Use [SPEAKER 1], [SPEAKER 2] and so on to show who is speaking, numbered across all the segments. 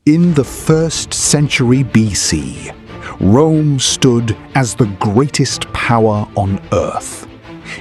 [SPEAKER 1] In the 1st century BC, Rome stood as the greatest power on earth.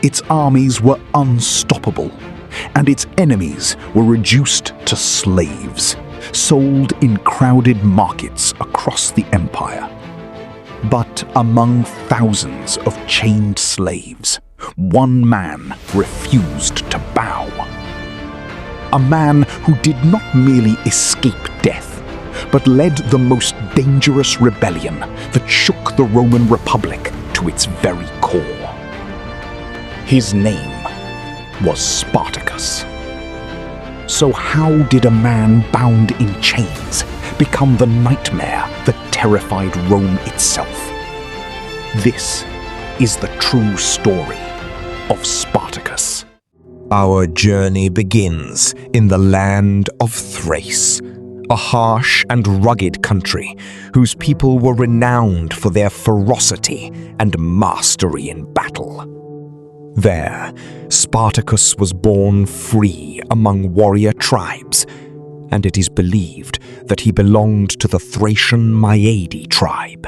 [SPEAKER 1] Its armies were unstoppable, and its enemies were reduced to slaves, sold in crowded markets across the empire. But among thousands of chained slaves, one man refused to bow. A man who did not merely escape death, but led the most dangerous rebellion that shook the Roman Republic to its very core. His name was Spartacus. So how did a man bound in chains become the nightmare that terrified Rome itself? This is the true story of Spartacus.
[SPEAKER 2] Our journey begins in the land of Thrace, a harsh and rugged country whose people were renowned for their ferocity and mastery in battle. There, Spartacus was born free among warrior tribes, and it is believed that he belonged to the Thracian Maiae tribe.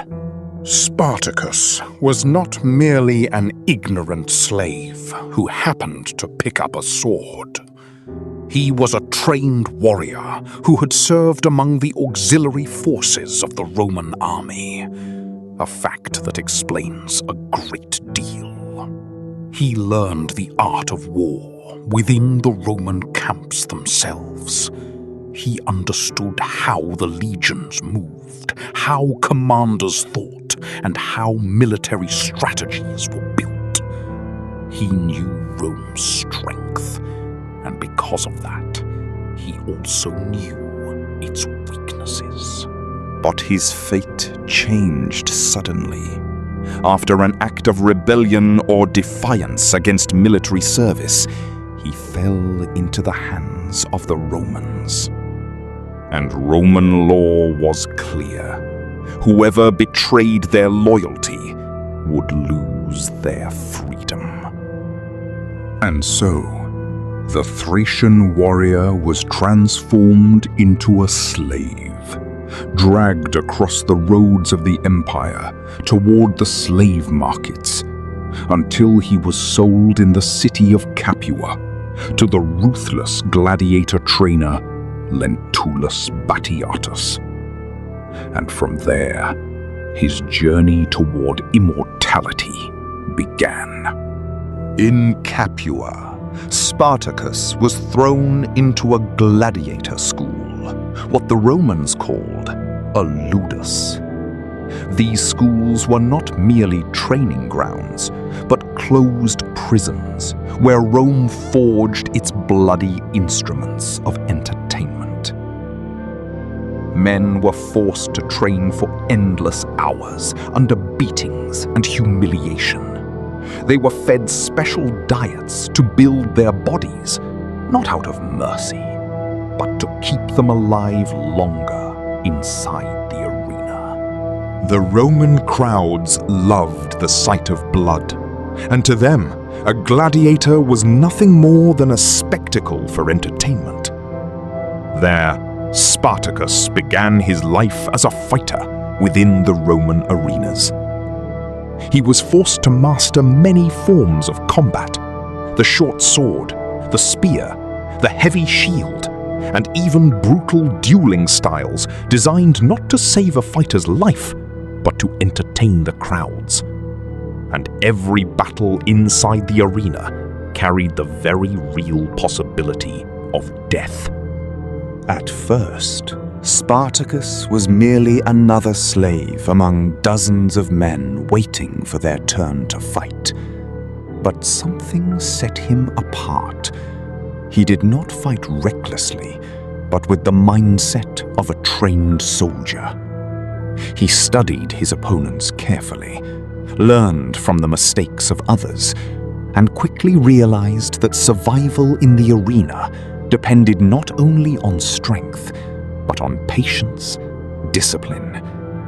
[SPEAKER 1] Spartacus was not merely an ignorant slave who happened to pick up a sword. He was a trained warrior who had served among the auxiliary forces of the Roman army, a fact that explains a great deal. He learned the art of war within the Roman camps themselves. He understood how the legions moved, how commanders thought, and how military strategies were built. He knew Rome's strength, and because of that, he also knew its weaknesses.
[SPEAKER 3] But his fate changed suddenly. After an act of rebellion or defiance against military service, he fell into the hands of the Romans. And Roman law was clear. Whoever betrayed their loyalty would lose their freedom.
[SPEAKER 1] And so, the Thracian warrior was transformed into a slave, dragged across the roads of the empire toward the slave markets, until he was sold in the city of Capua to the ruthless gladiator trainer Lentulus Batiatus. And from there, his journey toward immortality began.
[SPEAKER 3] In Capua, Spartacus was thrown into a gladiator school, what the Romans called a ludus. These schools were not merely training grounds, but closed prisons where Rome forged its bloody instruments of entertainment. Men were forced to train for endless hours under beatings and humiliation. They were fed special diets to build their bodies, not out of mercy, but to keep them alive longer inside the arena.
[SPEAKER 1] The Roman crowds loved the sight of blood, and to them, a gladiator was nothing more than a spectacle for entertainment. There, Spartacus began his life as a fighter within the Roman arenas. He was forced to master many forms of combat: the short sword, the spear, the heavy shield, and even brutal dueling styles designed not to save a fighter's life, but to entertain the crowds. And every battle inside the arena carried the very real possibility of death.
[SPEAKER 3] At first, Spartacus was merely another slave among dozens of men waiting for their turn to fight. But something set him apart. He did not fight recklessly, but with the mindset of a trained soldier. He studied his opponents carefully, learned from the mistakes of others, and quickly realized that survival in the arena depended not only on strength, but on patience, discipline,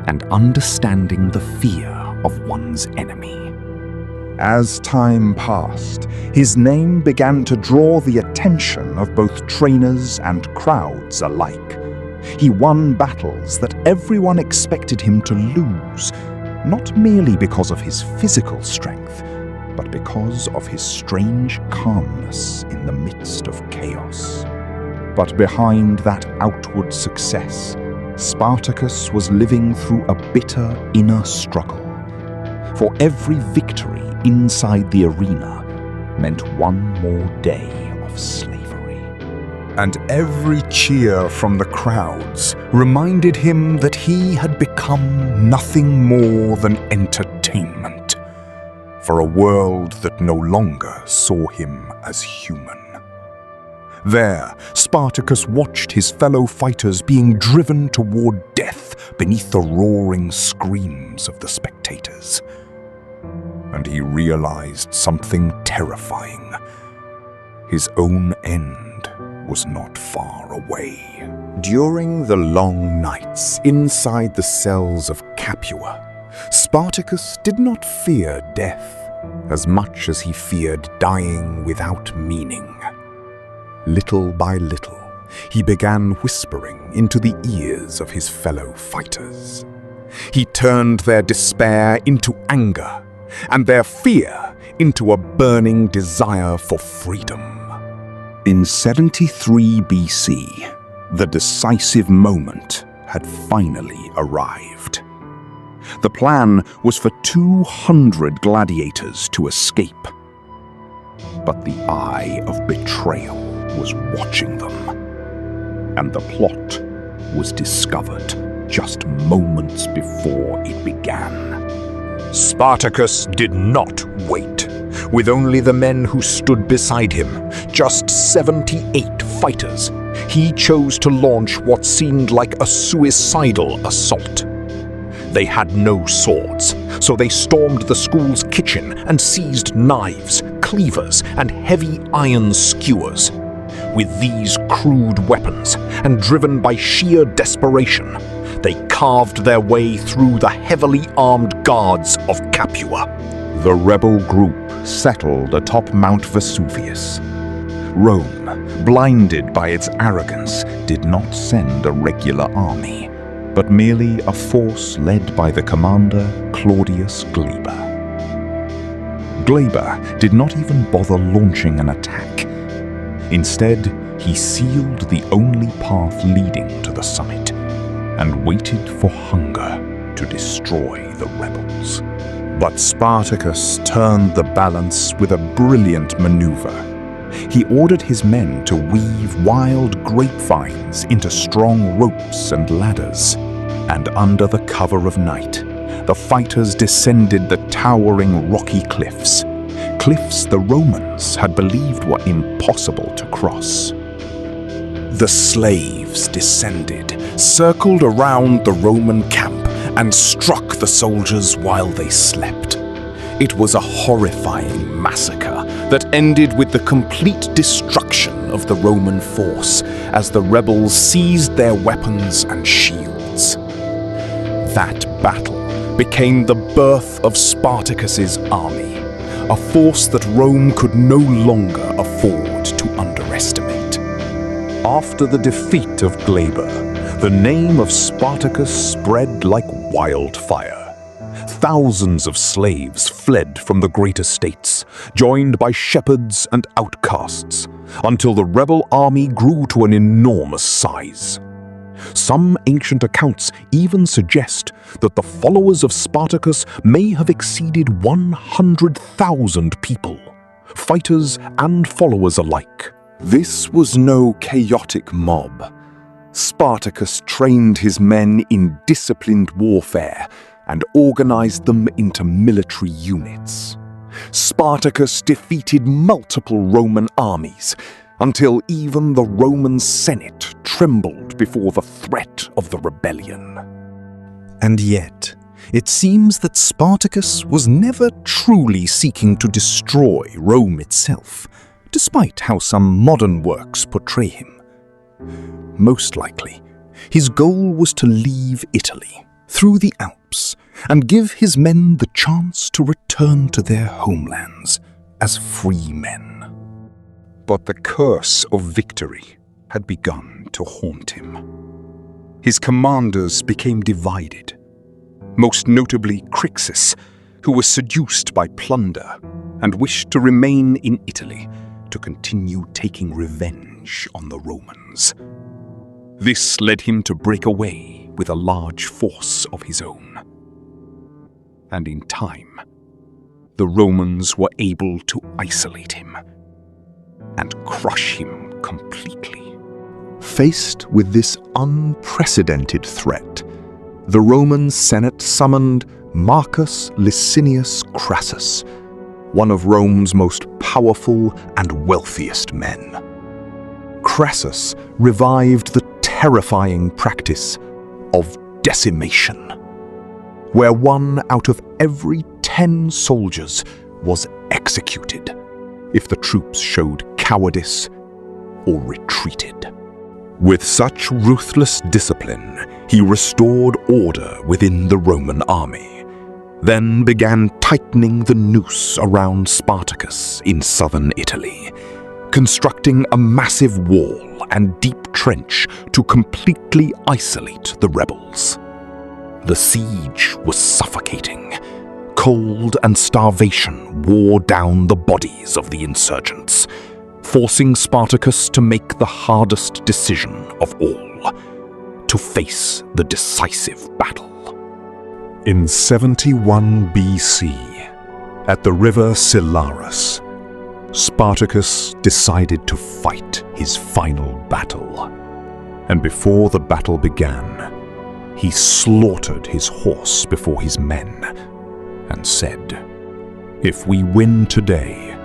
[SPEAKER 3] and understanding the fear of one's enemy.
[SPEAKER 1] As time passed, his name began to draw the attention of both trainers and crowds alike. He won battles that everyone expected him to lose, not merely because of his physical strength, but because of his strange calmness in the midst of chaos. But behind that outward success, Spartacus was living through a bitter inner struggle. For every victory inside the arena meant one more day of slavery. And every cheer from the crowds reminded him that he had become nothing more than entertainment for a world that no longer saw him as human. There, Spartacus watched his fellow fighters being driven toward death beneath the roaring screams of the spectators. And he realized something terrifying. His own end was not far away. During the long nights inside the cells of Capua, Spartacus did not fear death as much as he feared dying without meaning. Little by little, he began whispering into the ears of his fellow fighters. He turned their despair into anger, and their fear into a burning desire for freedom. In 73 BC, the decisive moment had finally arrived. The plan was for 200 gladiators to escape. But the eye of betrayal was watching them, and the plot was discovered just moments before it began. Spartacus did not wait. With only the men who stood beside him, just 78 fighters, he chose to launch what seemed like a suicidal assault. They had no swords, so they stormed the school's kitchen and seized knives, cleavers, and heavy iron skewers. With these crude weapons, and driven by sheer desperation, they carved their way through the heavily armed guards of Capua. The rebel group settled atop Mount Vesuvius. Rome, blinded by its arrogance, did not send a regular army, but merely a force led by the commander Claudius Glaber. Glaber did not even bother launching an attack. Instead, he sealed the only path leading to the summit and waited for hunger to destroy the rebels. But Spartacus turned the balance with a brilliant maneuver. He ordered his men to weave wild grapevines into strong ropes and ladders, and under the cover of night, the fighters descended the towering rocky cliffs the Romans had believed were impossible to cross. The slaves descended, circled around the Roman camp, and struck the soldiers while they slept. It was a horrifying massacre that ended with the complete destruction of the Roman force as the rebels seized their weapons and shields. That battle became the birth of Spartacus's army, a force that Rome could no longer afford to underestimate. After the defeat of Glaber, the name of Spartacus spread like wildfire. Thousands of slaves fled from the greater states, joined by shepherds and outcasts, until the rebel army grew to an enormous size. Some ancient accounts even suggest that the followers of Spartacus may have exceeded 100,000 people, fighters and followers alike. This was no chaotic mob. Spartacus trained his men in disciplined warfare and organized them into military units. Spartacus defeated multiple Roman armies, until even the Roman Senate trembled before the threat of the rebellion. And yet, it seems that Spartacus was never truly seeking to destroy Rome itself, despite how some modern works portray him. Most likely, his goal was to leave Italy through the Alps and give his men the chance to return to their homelands as free men. But the curse of victory had begun to haunt him.
[SPEAKER 3] his commanders became divided, most notably Crixus, who was seduced by plunder and wished to remain in Italy to continue taking revenge on the Romans. This led him to break away with a large force of his own. And in time, the Romans were able to isolate him and crush him completely.
[SPEAKER 1] Faced with this unprecedented threat, the Roman Senate summoned Marcus Licinius Crassus, one of Rome's most powerful and wealthiest men. Crassus revived the terrifying practice of decimation, where 1 out of every 10 soldiers was executed if the troops showed cowardice or retreated. With such ruthless discipline, he restored order within the Roman army, then began tightening the noose around Spartacus in southern Italy, constructing a massive wall and deep trench to completely isolate the rebels. The siege was suffocating. Cold and starvation wore down the bodies of the insurgents, forcing Spartacus to make the hardest decision of all, to face the decisive battle. In 71 BC, at the river Silarus, Spartacus decided to fight his final battle. And before the battle began, he slaughtered his horse before his men and said, "If we win today,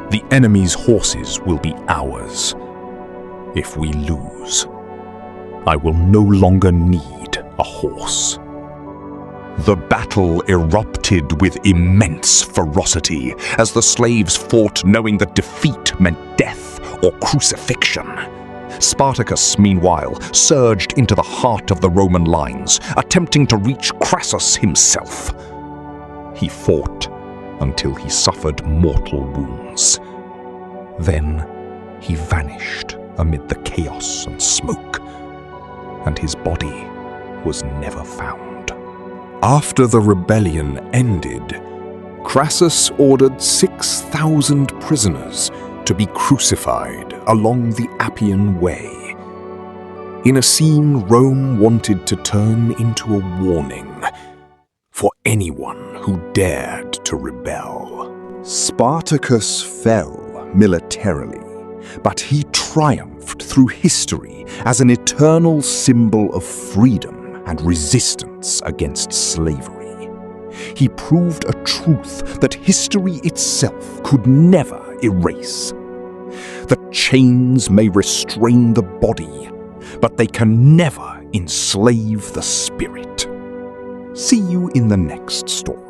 [SPEAKER 1] the enemy's horses will be ours. If we lose, I will no longer need a horse." The battle erupted with immense ferocity as the slaves fought knowing that defeat meant death or crucifixion. Spartacus, meanwhile, surged into the heart of the Roman lines, attempting to reach Crassus himself. He fought until he suffered mortal wounds. Then he vanished amid the chaos and smoke, and his body was never found. After the rebellion ended, Crassus ordered 6,000 prisoners to be crucified along the Appian Way, in a scene Rome wanted to turn into a warning for anyone who dared to rebel. Spartacus fell militarily, but he triumphed through history as an eternal symbol of freedom and resistance against slavery. He proved a truth that history itself could never erase. The chains may restrain the body, but they can never enslave the spirit. See you in the next story.